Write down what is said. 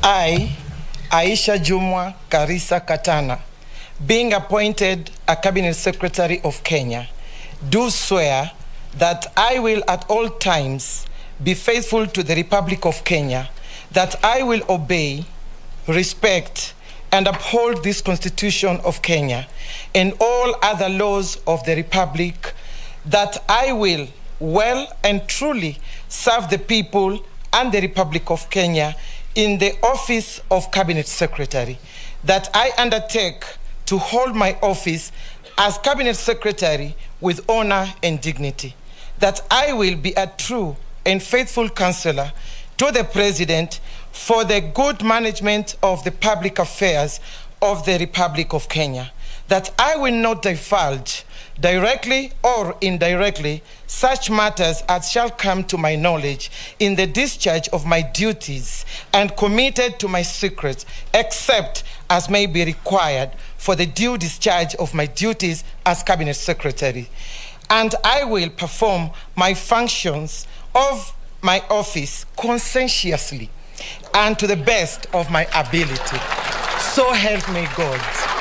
I, Aisha Jumwa Karisa Katana, being appointed a Cabinet Secretary of Kenya, do swear that I will at all times be faithful to the Republic of Kenya, that I will obey, respect, and uphold this Constitution of Kenya and all other laws of the Republic, that I will well and truly serve the people and the Republic of Kenya in the office of Cabinet Secretary, that I undertake to hold my office as Cabinet Secretary with honor and dignity, that I will be a true and faithful counselor to the President for the good management of the public affairs of the Republic of Kenya, that I will not divulge directly or indirectly such matters as shall come to my knowledge in the discharge of my duties and committed to my secrets, except as may be required for the due discharge of my duties as Cabinet Secretary. And I will perform my functions of my office conscientiously and to the best of my ability. So help me God.